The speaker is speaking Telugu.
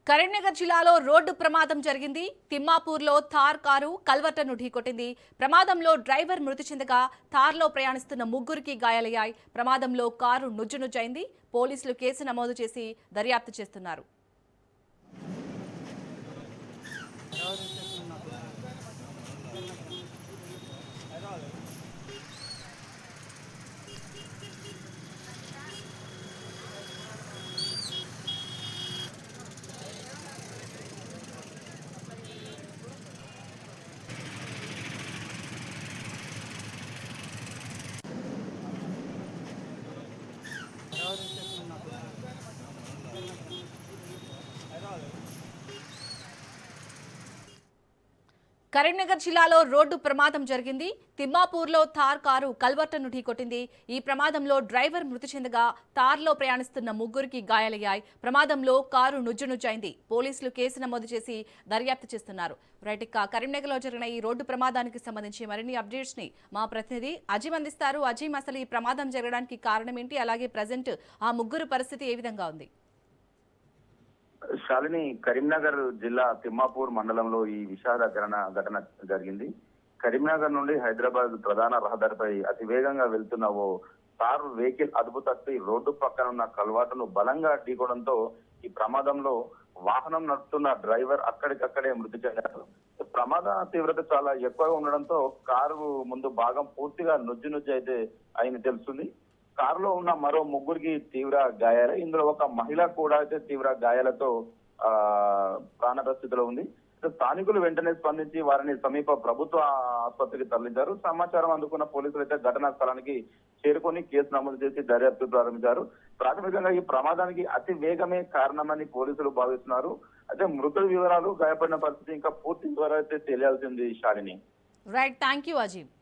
కరీంనగర్ జిల్లాలో రోడ్డు ప్రమాదం జరిగింది. తిమ్మాపూర్లో థార్ కారు కల్వర్టను ఢీకొట్టింది. ప్రమాదంలో డ్రైవర్ మృతి చెందగా థార్లో ప్రయాణిస్తున్న ముగ్గురికి గాయాలయ్యాయి. ప్రమాదంలో కారు నుజ్జునుజ్జైంది. పోలీసులు కేసు నమోదు చేసి దర్యాప్తు చేస్తున్నారు. కరీంనగర్ జిల్లాలో రోడ్డు ప్రమాదం జరిగింది. తిమ్మాపూర్లో థార్ కారు కల్వర్టను ఢీకొట్టింది. ఈ ప్రమాదంలో డ్రైవర్ మృతి చెందగా థార్లో ప్రయాణిస్తున్న ముగ్గురికి గాయాలయ్యాయి. ప్రమాదంలో కారు నుజ్జునుజ్జైంది. పోలీసులు కేసు నమోదు చేసి దర్యాప్తు చేస్తున్నారు. రైట్, ఇక కరీంనగర్లో జరిగిన ఈ రోడ్డు ప్రమాదానికి సంబంధించి మరిన్ని అప్డేట్స్ ని మా ప్రతినిధి అజీమ్ అందిస్తారు. అజీమ్, అసలు ఈ ప్రమాదం జరగడానికి కారణం ఏంటి? అలాగే ప్రజెంట్ ఆ ముగ్గురు పరిస్థితి ఏ విధంగా ఉంది? శాలిని, కరీంనగర్ జిల్లా తిమ్మాపూర్ మండలంలో ఈ విషాద ఘటన జరిగింది. కరీంనగర్ నుండి హైదరాబాద్ ప్రధాన రహదారిపై అతి వేగంగా వెళ్తున్న ఓ కారు వెహికల్ అదుపు తప్పి రోడ్డు పక్కన ఉన్న కల్వాటును బలంగా ఢీకోవడంతో ఈ ప్రమాదంలో వాహనం నడుపుతున్న డ్రైవర్ అక్కడికక్కడే మృతి చెందారు. ప్రమాద తీవ్రత చాలా ఎక్కువగా ఉండడంతో కారు ముందు భాగం పూర్తిగా నుజ్జు అయితే ఆయన తెలుస్తుంది. కారులో ఉన్న మరో ముగ్గురికి తీవ్ర గాయాలు. ఇందులో ఒక మహిళ కూడా అయితే తీవ్ర గాయాలతో ప్రాణాపాయ స్థితిలో ఉంది. స్థానికులు వెంటనే స్పందించి వారిని సమీప ప్రభుత్వ ఆసుపత్రికి తరలించారు. సమాచారం అందుకున్న పోలీసులు అయితే ఘటనా స్థలానికి చేరుకొని కేసు నమోదు చేసి దర్యాప్తు ప్రారంభించారు. ప్రాథమికంగా ఈ ప్రమాదానికి అతి వేగమే కారణమని పోలీసులు భావిస్తున్నారు. అయితే మృతుల వివరాలు, గాయపడిన పరిస్థితి ఇంకా పూర్తి వివరాలు అయితే తెలియాల్సింది. Shalini. Right, thank you Azeem.